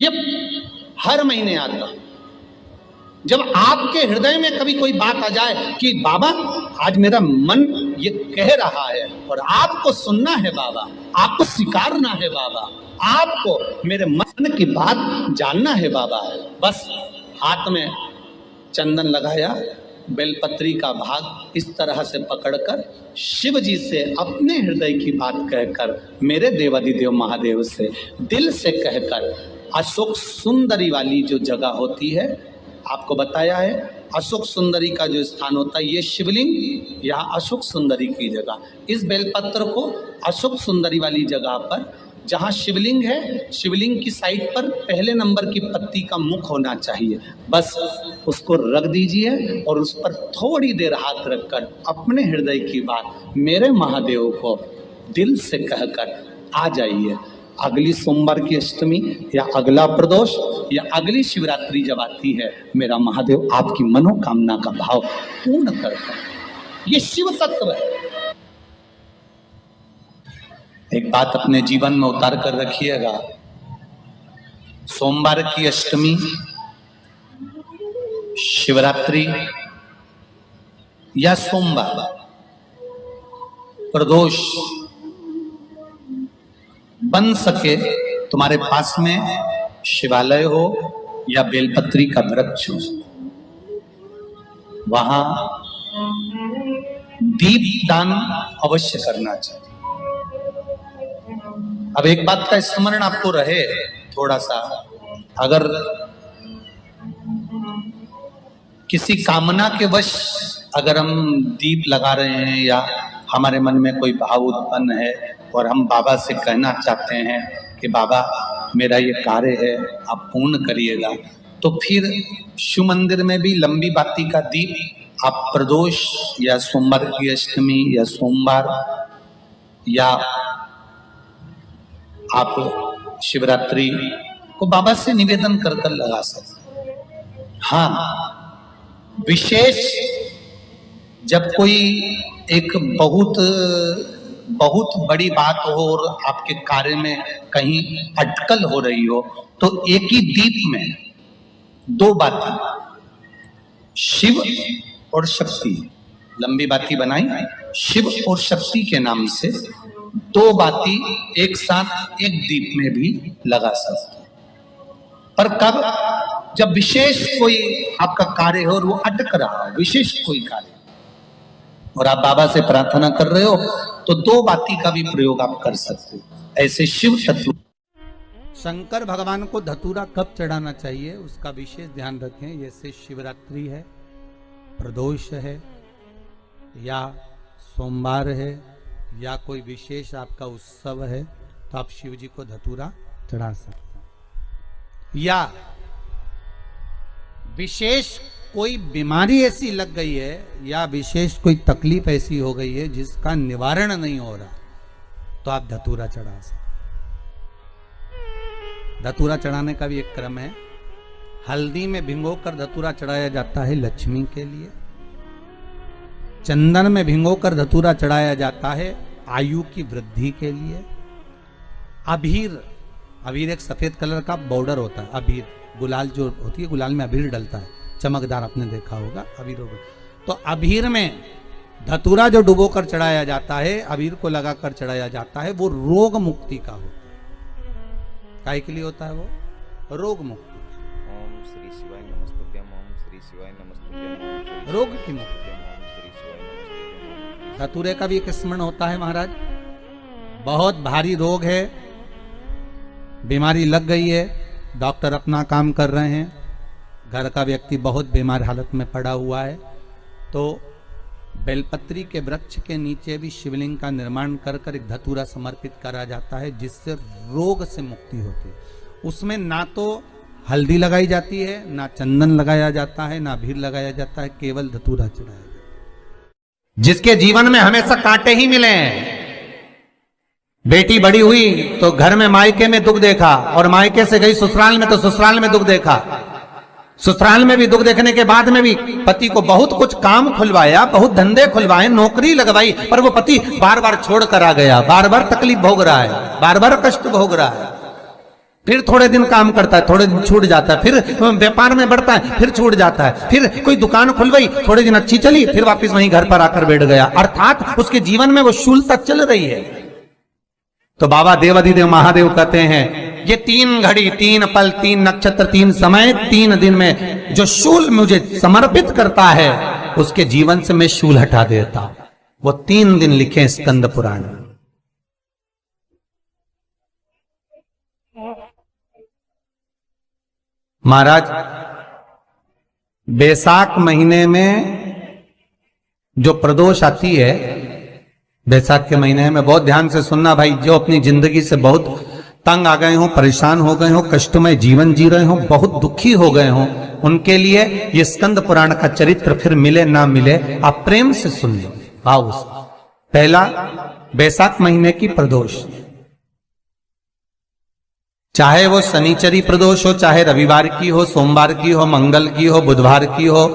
ये हर महीने आता है। जब आपके हृदय में कभी कोई बात आ जाए कि बाबा आज मेरा मन ये कह रहा है और आपको सुनना है बाबा, आपको स्वीकारना है बाबा, आपको मेरे मन की बात जानना है बाबा, बस हाथ में चंदन लगाया, बेलपत्री का भाग इस तरह से पकड़कर शिव जी से अपने हृदय की बात कहकर, मेरे देवाधिदेव महादेव से दिल से कहकर, अशोक सुंदरी वाली जो जगह होती है, आपको बताया है अशोक सुंदरी का जो स्थान होता है, ये शिवलिंग या अशोक सुंदरी की जगह, इस बेलपत्र को अशोक सुंदरी वाली जगह पर जहाँ शिवलिंग है, शिवलिंग की साइड पर पहले नंबर की पत्ती का मुख होना चाहिए, बस उसको रख दीजिए और उस पर थोड़ी देर हाथ रखकर अपने हृदय की बात मेरे महादेव को दिल से कहकर आ जाइए। अगली सोमवार की अष्टमी या अगला प्रदोष या अगली शिवरात्रि जब आती है, मेरा महादेव आपकी मनोकामना का भाव पूर्ण करता है। ये शिव तत्व है। एक बात अपने जीवन में उतार कर रखिएगा, सोमवार की अष्टमी, शिवरात्रि या सोमवार, प्रदोष, बन सके तुम्हारे पास में शिवालय हो या बेलपत्री का वृक्ष हो, वहां दीप दान अवश्य करना चाहिए। अब एक बात का स्मरण आपको रहे थोड़ा सा, अगर किसी कामना के वश अगर हम दीप लगा रहे हैं या हमारे मन में कोई भाव उत्पन्न है और हम बाबा से कहना चाहते हैं कि बाबा मेरा ये कार्य है आप पूर्ण करिएगा, तो फिर शिव मंदिर में भी लंबी बाती का दीप आप प्रदोष या सोमवार की अष्टमी या सोमवार या आप शिवरात्रि को बाबा से निवेदन कर कर लगा सकते। हाँ, विशेष जब कोई एक बहुत बड़ी बात हो और आपके कार्य में कहीं अटकल हो रही हो, तो एक ही दीप में दो बाती, शिव और शक्ति, लंबी बाती बनाई, शिव और शक्ति के नाम से दो बाती एक साथ एक दीप में भी लगा सकते हैं। पर कब? जब विशेष कोई आपका कार्य हो और वो अटक रहा हो, विशेष कोई कार्य, और आप बाबा से प्रार्थना कर रहे हो, तो दो बाती का भी प्रयोग आप कर सकते हो। ऐसे शिव तत्व। शंकर भगवान को धतूरा कब चढ़ाना चाहिए उसका विशेष ध्यान रखें। जैसे शिवरात्रि है, प्रदोष है, या सोमवार है, या कोई विशेष आपका उत्सव है, तो आप शिव जी को धतूरा चढ़ा सकते हैं। या विशेष कोई बीमारी ऐसी लग गई है या विशेष कोई तकलीफ ऐसी हो गई है जिसका निवारण नहीं हो रहा, तो आप धतूरा चढ़ा सकते। धतूरा चढ़ाने का भी एक क्रम है। हल्दी में भिंगोकर धतूरा चढ़ाया जाता है लक्ष्मी के लिए। चंदन में भिंगोकर धतूरा चढ़ाया जाता है आयु की वृद्धि के लिए। अबीर एक सफेद कलर का बॉर्डर होता है। अबीर गुलाल जो होती है, गुलाल में अबीर डलता है, चमकदार, आपने देखा होगा अबीर। तो अबीर में धतूरा जो डुबोकर चढ़ाया जाता है, अबीर को लगाकर चढ़ाया जाता है, वो रोग मुक्ति का होता है। काय के लिए होता है वो? रोग मुक्ति। ओम श्री शिवाय नमस्तुभ्यम, ओम श्री शिवाय नमस्तुभ्यम, रोग की मुक्ति। धतूरे का भी एक स्मरण होता है महाराज। बहुत भारी रोग है, बीमारी लग गई है, डॉक्टर अपना काम कर रहे हैं, घर का व्यक्ति बहुत बीमार हालत में पड़ा हुआ है, तो बेलपत्री के वृक्ष के नीचे भी शिवलिंग का निर्माण कर कर एक धतूरा समर्पित करा जाता है, जिससे रोग से मुक्ति होती है। उसमें ना तो हल्दी लगाई जाती है, ना चंदन लगाया जाता है, ना अबीर लगाया जाता है, केवल धतूरा चढ़ाया जाता है। जिसके जीवन में हमेशा कांटे ही मिले हैं, बेटी बड़ी हुई तो घर में मायके में दुख देखा, और मायके से गई ससुराल में तो ससुराल में दुख देखा, ससुराल में भी दुख देखने के बाद में भी पति को बहुत कुछ काम खुलवाया, बहुत धंधे खुलवाए, नौकरी लगवाई, पर वो पति बार बार छोड़ कर आ गया, बार बार तकलीफ भोग रहा है, बार बार कष्ट भोग रहा है। फिर थोड़े दिन काम करता है, थोड़े दिन छूट जाता है, फिर व्यापार में बढ़ता है, फिर छूट जाता है, फिर कोई दुकान खुल गई, थोड़े दिन अच्छी चली, फिर वापस वहीं घर पर आकर बैठ गया। अर्थात उसके जीवन में वो शूलता चल रही है। तो बाबा देवाधिदेव महादेव कहते हैं, ये 3 घड़ी 3 पल 3 नक्षत्र 3 समय 3 दिन में जो शूल मुझे समर्पित करता है, उसके जीवन से मैं शूल हटा देता हूं। वो 3 दिन लिखे स्कंद पुराण में। महाराज, बैसाख महीने में जो प्रदोष आती है, बैसाख के महीने में बहुत ध्यान से सुनना भाई, जो अपनी जिंदगी से बहुत तंग आ गए हो, परेशान हो गए हो, कष्टमय जीवन जी रहे हो, बहुत दुखी हो गए हो, उनके लिए ये स्कंद पुराण का चरित्र फिर मिले ना मिले, आप प्रेम से सुन लो भाव से। पहला, बैसाख महीने की प्रदोष, चाहे वो शनिचरी प्रदोष हो, चाहे रविवार की हो, सोमवार की हो, मंगल की हो, बुधवार की हो,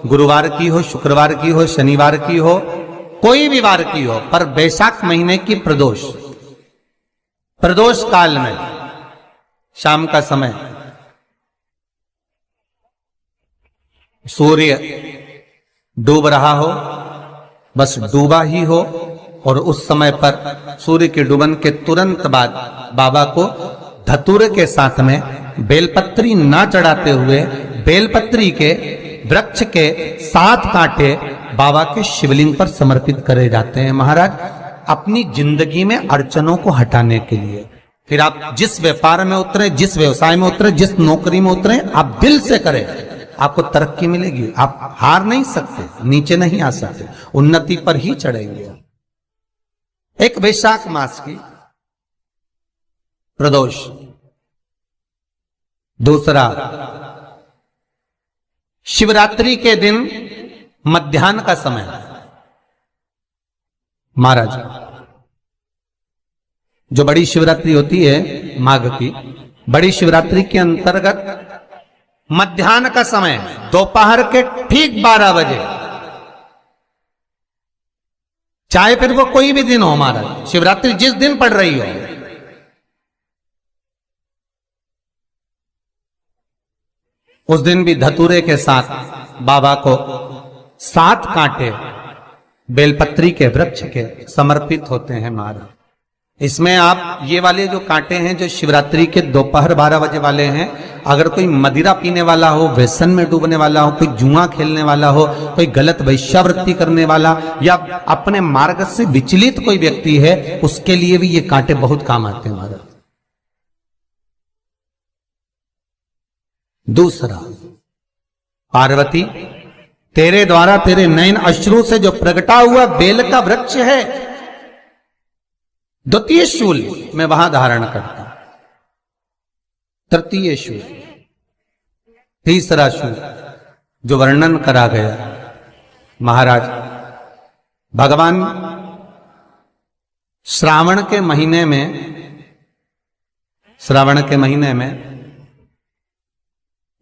गुरुवार की हो, शुक्रवार की हो, शनिवार की हो, कोई भी वार की हो, पर बैसाख महीने की प्रदोष, प्रदोष काल में शाम का समय सूर्य डूब रहा हो, बस डूबा ही हो, और उस समय पर सूर्य के डूबन के तुरंत बाद बाबा को धतूरे के साथ में बेलपत्री ना चढ़ाते हुए बेलपत्री के वृक्ष के 7 कांटे बाबा के शिवलिंग पर समर्पित करे जाते हैं महाराज, अपनी जिंदगी में अड़चनों को हटाने के लिए। फिर आप जिस व्यापार में उतरे, जिस व्यवसाय में उतरे, जिस नौकरी में उतरे, आप दिल से करें, आपको तरक्की मिलेगी। आप हार नहीं सकते, नीचे नहीं आ सकते, उन्नति पर ही चढ़ेंगे। एक वैशाख मास की प्रदोष। दूसरा, शिवरात्रि के दिन मध्याह्न का समय। महाराज, जो बड़ी शिवरात्रि होती है माघ की, बड़ी शिवरात्रि के अंतर्गत मध्याह्न का समय, दोपहर के ठीक 12 बजे, चाहे फिर वो कोई भी दिन हो महाराज, शिवरात्रि जिस दिन पड़ रही हो, उस दिन भी धतूरे के साथ बाबा को 7 कांटे बेलपत्री के वृक्ष के समर्पित होते हैं महाराज। इसमें आप ये वाले जो कांटे हैं, जो शिवरात्रि के दोपहर 12 बजे वाले हैं, अगर कोई मदिरा पीने वाला हो, व्यसन में डूबने वाला हो, कोई जुआ खेलने वाला हो, कोई गलत वैश्यावृत्ति करने वाला, या अपने मार्ग से विचलित कोई व्यक्ति है, उसके लिए भी ये कांटे बहुत काम आते हैं महाराज। दूसरा, पार्वती, तेरे द्वारा तेरे नयन अश्रु से जो प्रगटा हुआ बेल का वृक्ष है, द्वितीय शूल मैं वहां धारण करता हूं, तृतीय शूल, तीसरा शूल जो वर्णन करा गया महाराज। भगवान श्रावण के महीने में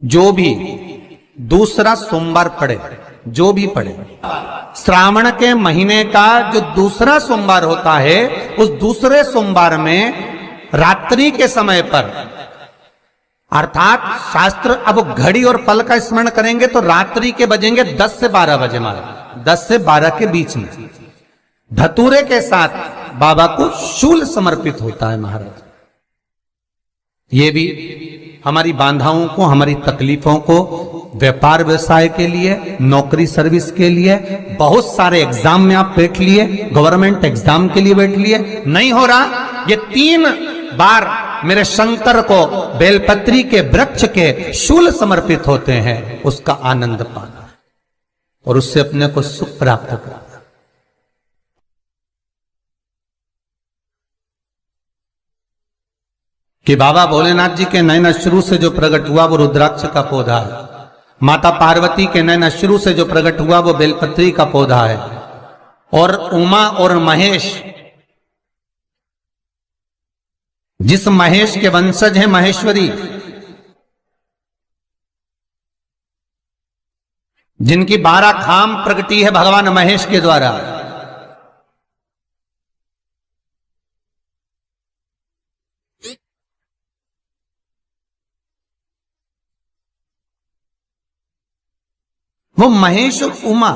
जो भी दूसरा सोमवार पड़े, जो भी पड़े, श्रावण के महीने का जो दूसरा सोमवार होता है, उस दूसरे सोमवार में रात्रि के समय पर, अर्थात शास्त्र अब घड़ी और पल का स्मरण करेंगे तो रात्रि के बजेंगे 10 से 12 बजे महाराज, 10 से 12 के बीच में धतूरे के साथ बाबा को शूल समर्पित होता है महाराज। ये भी हमारी बाधाओं को, हमारी तकलीफों को, व्यापार व्यवसाय के लिए, नौकरी सर्विस के लिए, बहुत सारे एग्जाम में आप बैठ लिए, गवर्नमेंट एग्जाम के लिए बैठ लिए, नहीं हो रहा, ये 3 बार मेरे शंकर को बेलपत्री के वृक्ष के शूल समर्पित होते हैं, उसका आनंद पाना और उससे अपने को सुख प्राप्त करना। कि बाबा भोलेनाथ जी के नयन अश्रु से जो प्रकट हुआ वो रुद्राक्ष का पौधा है, माता पार्वती के नयन अश्रु से जो प्रकट हुआ वो बेलपत्री का पौधा है, और उमा और महेश, जिस महेश के वंशज है महेश्वरी, जिनकी 12 खाम प्रगटी है भगवान महेश के द्वारा, वो महेश और उमा,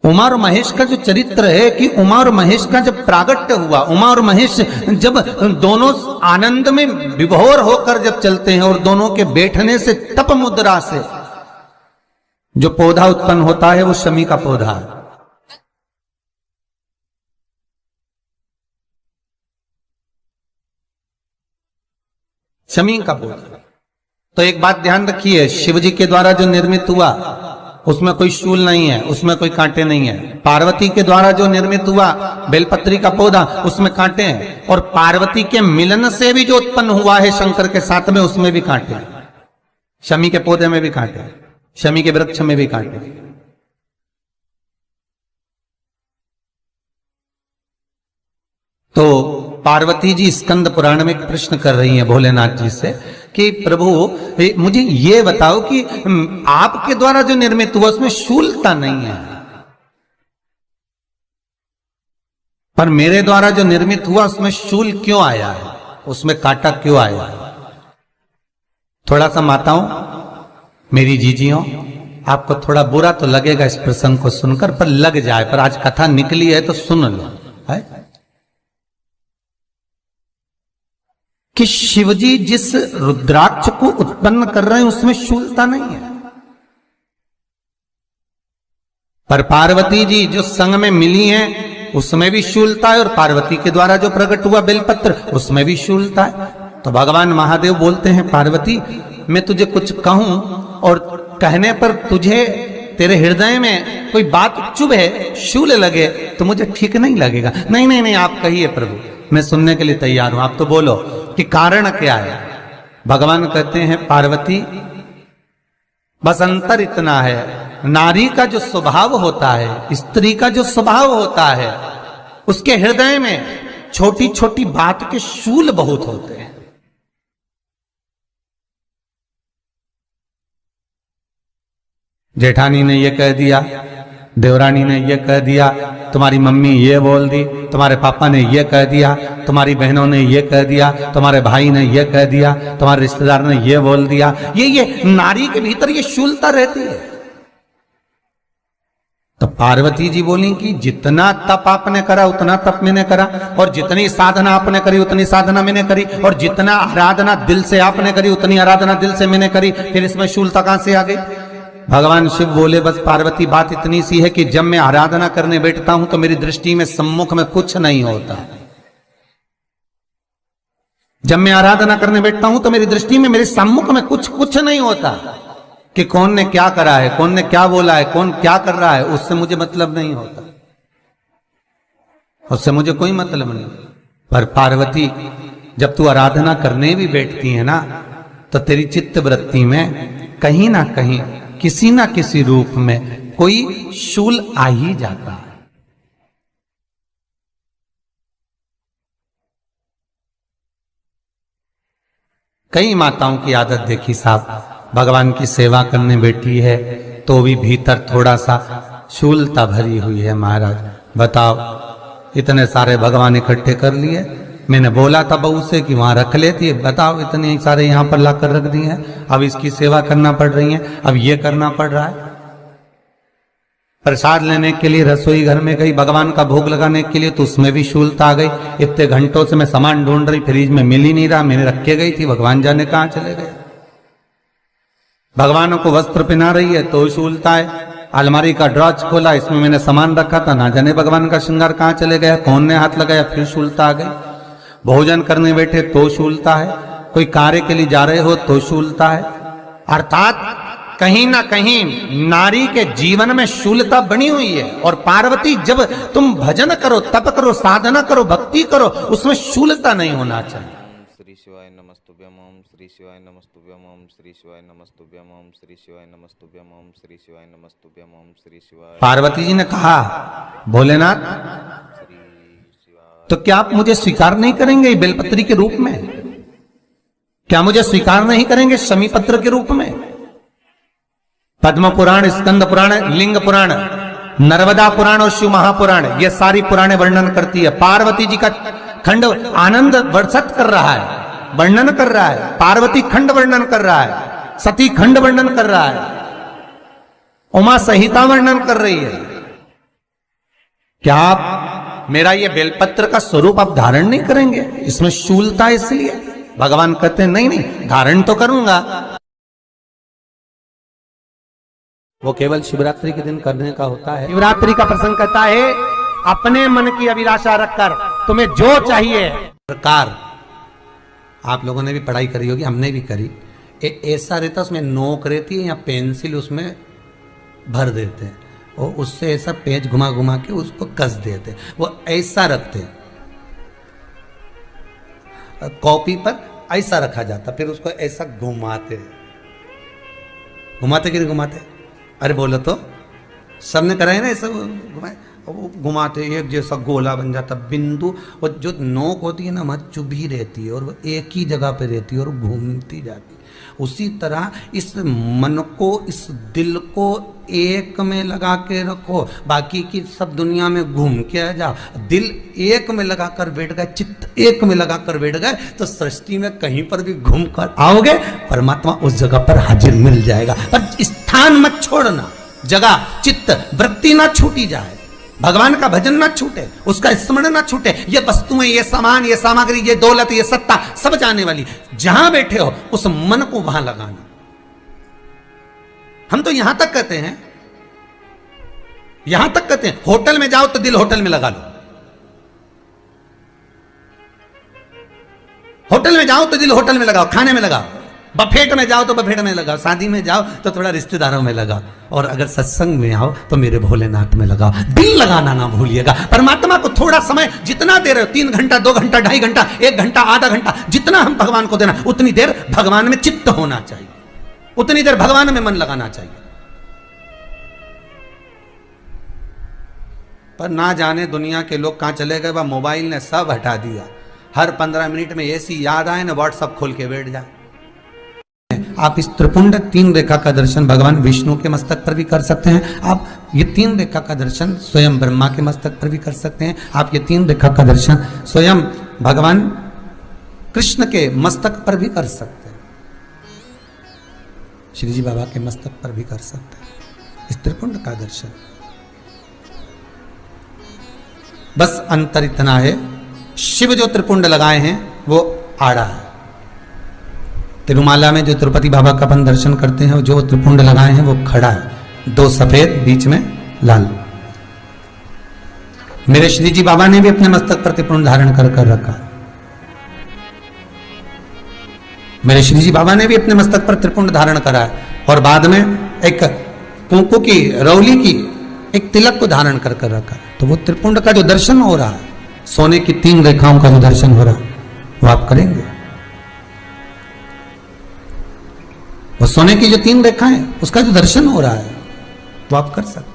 उमा और महेश का जो चरित्र है कि उमा और महेश का जब प्रागट्य हुआ, उमा और महेश जब दोनों आनंद में विभोर होकर जब चलते हैं और दोनों के बैठने से तप मुद्रा से जो पौधा उत्पन्न होता है वो शमी का पौधा है। शमी का पौधा। तो एक बात ध्यान रखिए, शिव जी के द्वारा जो निर्मित हुआ उसमें कोई शूल नहीं है, उसमें कोई कांटे नहीं है। पार्वती के द्वारा जो निर्मित हुआ बेलपत्री का पौधा, उसमें कांटे हैं। और पार्वती के मिलन से भी जो उत्पन्न हुआ है शंकर के साथ में, उसमें भी कांटे हैं। शमी के पौधे में भी कांटे हैं, शमी के वृक्ष में भी कांटे हैं। तो पार्वती जी स्कंद पुराण में प्रश्न कर रही हैं भोलेनाथ जी से कि प्रभु मुझे ये बताओ कि आपके द्वारा जो निर्मित हुआ उसमें शूलता नहीं है, पर मेरे द्वारा जो निर्मित हुआ उसमें शूल क्यों आया है, उसमें कांटा क्यों आया है? थोड़ा सा माताओं, मेरी जीजियों, आपको थोड़ा बुरा तो लगेगा इस प्रसंग को सुनकर, पर लग जाए, पर आज कथा निकली है तो सुन लो है कि शिवजी जिस रुद्राक्ष को उत्पन्न कर रहे हैं उसमें शूलता नहीं है, पर पार्वती जी जो संग में मिली हैं उसमें भी शूलता है, और पार्वती के द्वारा जो प्रकट हुआ बेलपत्र उसमें भी शूलता है। तो भगवान महादेव बोलते हैं, पार्वती मैं तुझे कुछ कहूं और कहने पर तुझे तेरे हृदय में कोई बात चुभे, शूल लगे तो मुझे ठीक नहीं लगेगा। नहीं नहीं नहीं, आप कहिए प्रभु, मैं सुनने के लिए तैयार हूं, आप तो बोलो कि कारण क्या है। भगवान कहते हैं, पार्वती बस अंतर इतना है, नारी का जो स्वभाव होता है, स्त्री का जो स्वभाव होता है, उसके हृदय में छोटी छोटी बात के शूल बहुत होते हैं। जेठानी ने ये कह दिया, देवरानी ने ये कह दिया, तुम्हारी मम्मी ये बोल दी, तुम्हारे पापा ने ये कह दिया, तुम्हारी बहनों ने ये कह दिया, तुम्हारे भाई ने ये कह दिया, तुम्हारे रिश्तेदार ने ये बोल दिया। ये नारी के भीतर ये शूलता रहती है। तो पार्वती जी बोली कि जितना तप आपने करा उतना तप मैंने करा, और जितनी साधना आपने करी उतनी साधना मैंने करी, और जितना आराधना दिल से आपने करी उतनी आराधना दिल से मैंने करी, फिर इसमें शूलता कहां से आ गई? भगवान शिव बोले, बस पार्वती बात इतनी सी है कि जब मैं आराधना करने बैठता हूं तो मेरी दृष्टि में सम्मुख में कुछ नहीं होता। जब मैं आराधना करने बैठता हूं तो मेरी दृष्टि में, मेरे सम्मुख में कुछ नहीं होता कि कौन ने क्या करा है, कौन ने क्या बोला है, कौन क्या कर रहा है, उससे मुझे मतलब नहीं होता, उससे मुझे कोई मतलब नहीं। पर पार्वती जब तू आराधना करने भी बैठती है ना, तो तेरी चित्त वृत्ति में कहीं ना कहीं किसी ना किसी रूप में कोई शूल आ ही जाता है। कई माताओं की आदत देखी साहब, भगवान की सेवा करने बैठी है तो भी भीतर थोड़ा सा शूलता भरी हुई है। महाराज बताओ, इतने सारे भगवान इकट्ठे कर लिए, मैंने बोला था बहू से कि वहां रख लेती है, बताओ इतने सारे यहां पर लाकर रख दिए हैं, अब इसकी सेवा करना पड़ रही है, अब ये करना पड़ रहा है। प्रसाद लेने के लिए रसोई घर में गई, भगवान का भोग लगाने के लिए, तो उसमें भी शूलता आ गई। इतने घंटों से मैं सामान ढूंढ रही, फ्रिज में मिल ही नहीं रहा, मैंने रख के गई थी, भगवान जाने कहां चले गए। भगवानों को वस्त्र पहना रही है तो शूलता है। अलमारी का ड्रॉज खोला, इसमें मैंने सामान रखा था, ना जाने भगवान का श्रृंगार कहां चले गया, कौन ने हाथ लगाया, फिर शूलता आ गई। भोजन करने बैठे तो शूलता है, कोई कार्य के लिए जा रहे हो तो शूलता है। अर्थात कहीं ना कहीं नारी के जीवन में शूलता बनी हुई है। और पार्वती, जब तुम भजन करो, तप करो, साधना करो, भक्ति करो, उसमें शूलता नहीं होना चाहिए। श्री शिवाय नमस्तुभ्यम, ओम श्री शिवाय नमस्तुभ्यम, ओम श्री शिवाय नमस्तुभ्यम, ओम श्री शिवाय नमस्तुभ्यम, ओम श्री शिवाय नमस्तुभ्यम, ओम श्री शिवाय। पार्वती जी ने कहा, भोलेनाथ तो क्या आप मुझे स्वीकार नहीं करेंगे बेलपत्री के रूप में? क्या मुझे स्वीकार नहीं करेंगे शमी पत्र के रूप में? पद्म पुराण, स्कंद पुराण, लिंग पुराण, नर्मदा पुराण और शिव महापुराण, ये सारी पुराणे वर्णन करती है। पार्वती जी का खंड आनंद वर्षित कर रहा है, वर्णन कर रहा है। पार्वती खंड वर्णन कर रहा है, सती खंड वर्णन कर रहा है। उमा संहिता वर्णन कर रही है। क्या आप मेरा ये बेलपत्र का स्वरूप आप धारण नहीं करेंगे? इसमें शूलता है, इसलिए भगवान कहते हैं नहीं नहीं, धारण तो करूंगा। वो केवल शिवरात्रि के दिन करने का होता है। शिवरात्रि का प्रसंग कहता है अपने मन की अभिलाषा रखकर तुम्हें जो चाहिए। प्रकार आप लोगों ने भी पढ़ाई करी होगी, हमने भी करी। ऐसा रहता उसमें नोक रहती है या पेंसिल उसमें भर देते हैं और उससे ऐसा पेज घुमा घुमा के उसको कस देते हैं। वो ऐसा रखते हैं, कॉपी पर ऐसा रखा जाता, फिर उसको ऐसा घुमाते घुमाते कि नहीं घुमाते? अरे बोलो तो, सबने करा है ना ऐसा घुमाए, वो घुमाते एक जैसा गोला बन जाता बिंदु। और जो नोक होती है ना वहाँ चुभी रहती है और वो एक ही जगह पे रहती है और घूमती जाती है। उसी तरह इस मन को, इस दिल को एक में लगा के रखो, बाकी की सब दुनिया में घूम के आ जाओ। दिल एक में लगा कर बैठ गए, चित्त एक में लगा कर बैठ गए तो सृष्टि में कहीं पर भी घूम कर आओगे, परमात्मा उस जगह पर हाजिर मिल जाएगा। पर स्थान मत छोड़ना, जगह चित्त वृत्ति ना छूटी जाए, भगवान का भजन ना छूटे, उसका स्मरण ना छूटे। ये वस्तुएं, ये सामान, ये सामग्री, ये दौलत, ये सत्ता सब जाने वाली। जहां बैठे हो उस मन को वहां लगाना। हम तो यहां तक कहते हैं, यहां तक कहते हैं होटल में जाओ तो दिल होटल में लगा लो, होटल में जाओ तो दिल होटल में लगाओ, खाने में लगाओ, बफेट में जाओ तो बफेट में लगाओ, शादी में जाओ तो थोड़ा रिश्तेदारों में लगाओ, और अगर सत्संग में आओ तो मेरे भोलेनाथ में लगाओ। दिल लगाना ना भूलिएगा। परमात्मा को थोड़ा समय जितना दे रहे हो, 3 घंटा, 2 घंटा, 2.5 घंटा, 1 घंटा, आधा घंटा, जितना हम भगवान को देना उतनी देर भगवान में चित्त होना चाहिए, उतनी देर भगवान में मन लगाना चाहिए। पर ना जाने दुनिया के लोग कहां चले गए, वह मोबाइल ने सब हटा दिया। हर 15 मिनट में ऐसी याद आए ना व्हाट्सअप खोल के बैठ जाए। आप इस त्रिपुंड 3 रेखा का दर्शन भगवान विष्णु के मस्तक पर भी कर सकते हैं। आप ये 3 रेखा का दर्शन स्वयं ब्रह्मा के मस्तक पर भी कर सकते हैं। आप ये 3 रेखा का दर्शन स्वयं भगवान कृष्ण के मस्तक पर भी कर सकते हैं, श्री जी बाबा के मस्तक पर भी कर सकते हैं इस त्रिपुंड का दर्शन। बस अंतर इतना है, शिव जो त्रिपुंड लगाए हैं वो आड़ा है। तिरुमाला में जो तिरुपति बाबा का अपन दर्शन करते हैं, जो त्रिपुंड लगाए हैं वो खड़ा है, 2 सफेद बीच में लाल। मेरे श्री जी बाबा ने भी अपने मस्तक पर त्रिपुंड धारण कर रखा। मेरे श्री जी बाबा ने भी अपने मस्तक पर त्रिपुंड धारण करा है और बाद में एक कुंकू की रौली की एक तिलक को धारण कर रखा। तो वो त्रिपुंड का जो दर्शन हो रहा है, सोने की 3 रेखाओं का जो दर्शन हो रहा है वो आप करेंगे। वो सोने की जो 3 रेखाएं उसका जो दर्शन हो रहा है वो आप कर सकते।